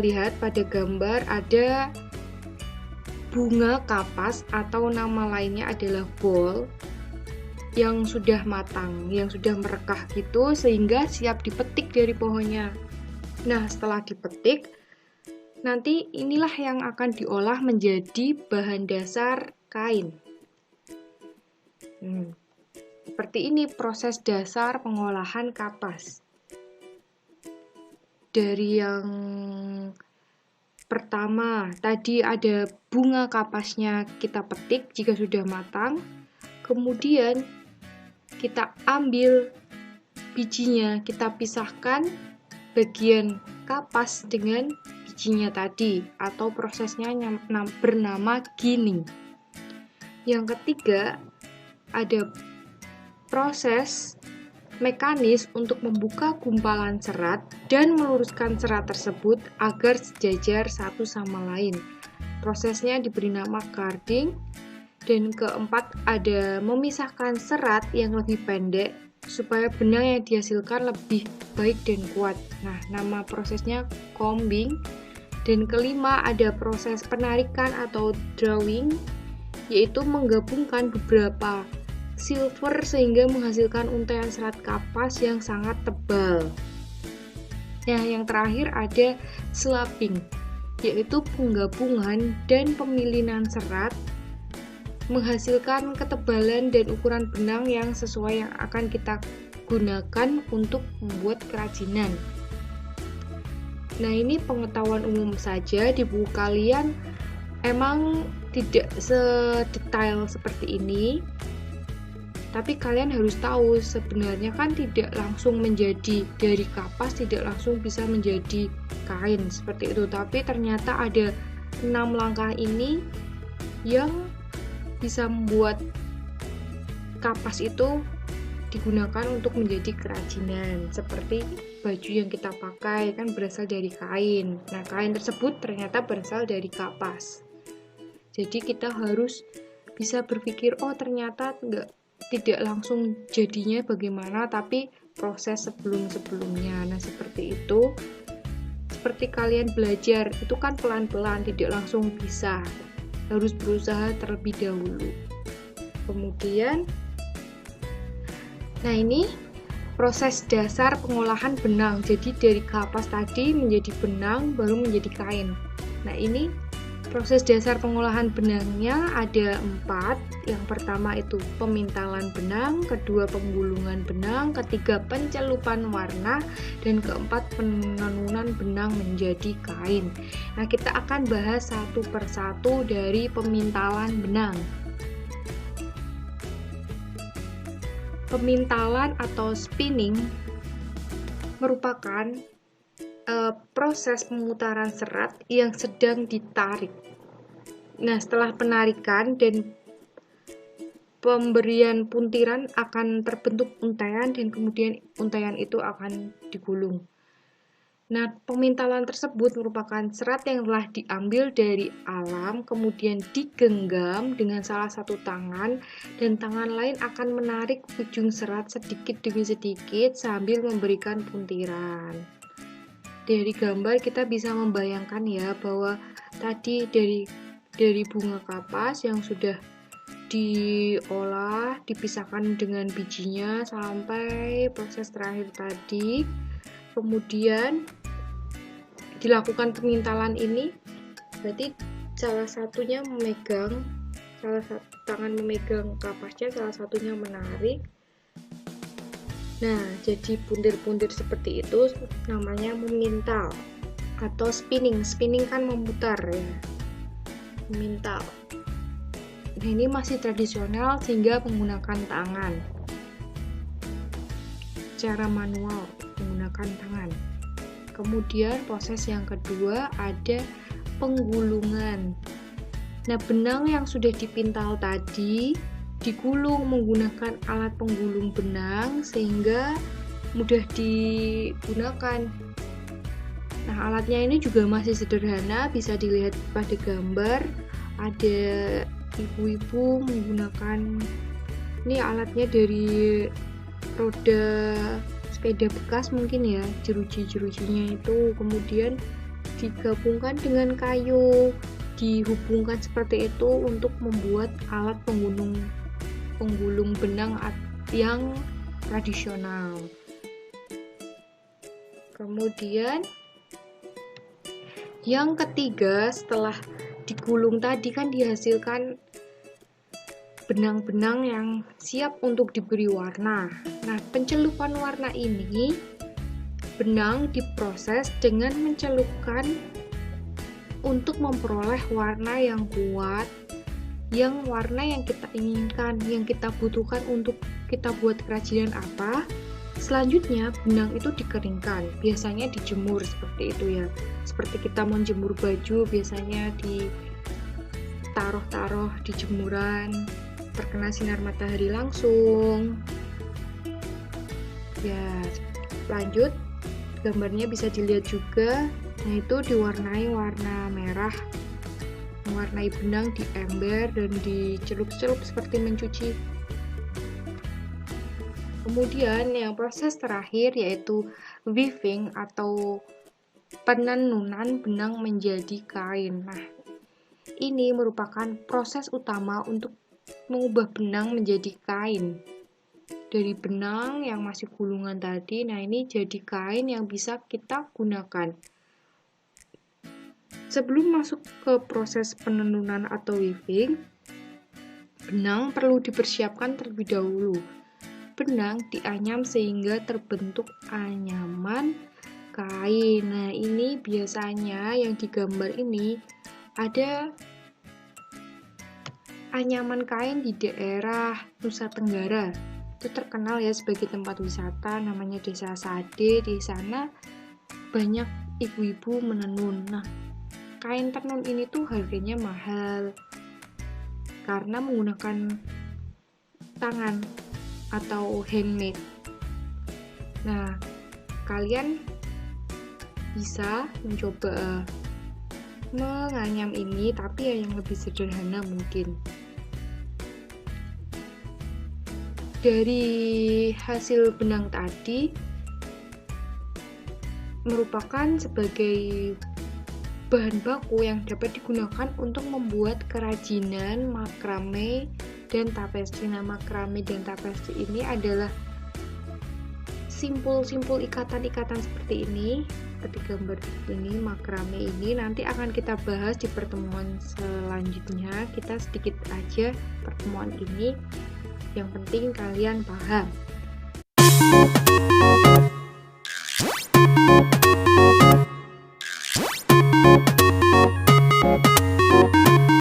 lihat pada gambar ada bunga kapas atau nama lainnya adalah bol yang sudah matang, yang sudah merekah gitu sehingga siap dipetik dari pohonnya. Nah, setelah dipetik, nanti inilah yang akan diolah menjadi bahan dasar kain. Seperti ini proses dasar pengolahan kapas. Dari yang pertama, tadi ada bunga kapasnya kita petik jika sudah matang. Kemudian kita ambil bijinya, kita pisahkan bagian kapas dengan bijinya tadi, atau prosesnya bernama ginning. Yang ketiga, ada proses mekanis untuk membuka gumpalan serat dan meluruskan serat tersebut agar sejajar satu sama lain. Prosesnya diberi nama carding. Dan keempat, ada memisahkan serat yang lebih pendek supaya benang yang dihasilkan lebih baik dan kuat. Nah, nama prosesnya combing. Dan kelima, ada proses penarikan atau drawing, yaitu menggabungkan beberapa silver sehingga menghasilkan untaian serat kapas yang sangat tebal. Nah, yang terakhir ada slapping, yaitu penggabungan dan pemilinan serat menghasilkan ketebalan dan ukuran benang yang sesuai yang akan kita gunakan untuk membuat kerajinan. Nah, ini pengetahuan umum saja, di buku kalian emang tidak sedetail seperti ini, tapi kalian harus tahu sebenarnya kan tidak langsung menjadi dari kapas, tidak langsung bisa menjadi kain seperti itu, tapi ternyata ada 6 langkah ini yang bisa membuat kapas itu digunakan untuk menjadi kerajinan. Seperti baju yang kita pakai kan berasal dari kain. Nah, kain tersebut ternyata berasal dari kapas. Jadi kita harus bisa berpikir, oh ternyata tidak langsung jadinya bagaimana, tapi proses sebelum-sebelumnya. Nah, seperti itu. Seperti kalian belajar, itu kan pelan-pelan, tidak langsung bisa. Harus berusaha terlebih dahulu. Kemudian, nah ini proses dasar pengolahan benang. Jadi dari kapas tadi menjadi benang, baru menjadi kain. Nah, ini proses dasar pengolahan benangnya ada 4. Yang pertama itu pemintalan benang, kedua penggulungan benang, ketiga pencelupan warna, dan keempat penenunan benang menjadi kain. Nah, kita akan bahas satu persatu dari pemintalan benang. Pemintalan atau spinning merupakan proses pemutaran serat yang sedang ditarik. Nah, setelah penarikan dan pemberian puntiran akan terbentuk untaian dan kemudian untaian itu akan digulung. Nah, pemintalan tersebut merupakan serat yang telah diambil dari alam, kemudian digenggam dengan salah satu tangan, dan tangan lain akan menarik ujung serat sedikit demi sedikit sambil memberikan puntiran. Dari gambar kita bisa membayangkan ya bahwa tadi dari bunga kapas yang sudah diolah, dipisahkan dengan bijinya sampai proses terakhir tadi. Kemudian dilakukan pemintalan ini, berarti salah satunya memegang, salah satu tangan memegang kapasnya, salah satunya menarik. Nah, jadi puntir-puntir seperti itu namanya memintal atau spinning. Spinning kan memutar ya. Memintal. Nah, ini masih tradisional sehingga menggunakan tangan. Cara manual menggunakan tangan. Kemudian proses yang kedua ada penggulungan. Nah, benang yang sudah dipintal tadi digulung menggunakan alat penggulung benang sehingga mudah digunakan. Nah, alatnya ini juga masih sederhana, bisa dilihat pada gambar. Ada ibu-ibu menggunakan, ini alatnya dari roda sepeda bekas mungkin ya, jeruji-jerujinya itu, kemudian digabungkan dengan kayu, dihubungkan seperti itu untuk membuat alat penggulung benang yang tradisional. Kemudian yang ketiga, setelah digulung tadi kan dihasilkan benang-benang yang siap untuk diberi warna. Nah, pencelupan warna ini, benang diproses dengan mencelupkan untuk memperoleh warna yang kuat, yang warna yang kita inginkan, yang kita butuhkan untuk kita buat kerajinan apa. Selanjutnya, benang itu dikeringkan, biasanya dijemur seperti itu ya. Seperti kita menjemur baju, biasanya ditaruh di jemuran, terkena sinar matahari langsung. Ya, lanjut, gambarnya bisa dilihat juga, yaitu diwarnai warna merah, mewarnai benang di ember dan dicelup-celup seperti mencuci. Kemudian yang proses terakhir yaitu weaving atau penenunan benang menjadi kain. Nah, ini merupakan proses utama untuk mengubah benang menjadi kain. Dari benang yang masih gulungan tadi, nah ini jadi kain yang bisa kita gunakan. Sebelum masuk ke proses penenunan atau weaving, benang perlu dipersiapkan terlebih dahulu. Benang dianyam sehingga terbentuk anyaman kain. Nah, ini biasanya yang digambar ini ada anyaman kain di daerah Nusa Tenggara. Itu terkenal ya sebagai tempat wisata, namanya Desa Sade. Di sana banyak ibu-ibu menenun. Nah, kain tenun ini tuh harganya mahal karena menggunakan tangan atau handmade. Nah, kalian bisa mencoba menganyam ini, tapi ya yang lebih sederhana mungkin. Dari hasil benang tadi merupakan sebagai bahan baku yang dapat digunakan untuk membuat kerajinan makrame dan tapestri. Nah, makrame dan tapestri ini adalah simpul-simpul ikatan-ikatan seperti ini. Seperti gambar ini, makrame ini nanti akan kita bahas di pertemuan selanjutnya. Kita sedikit aja pertemuan ini, yang penting kalian paham.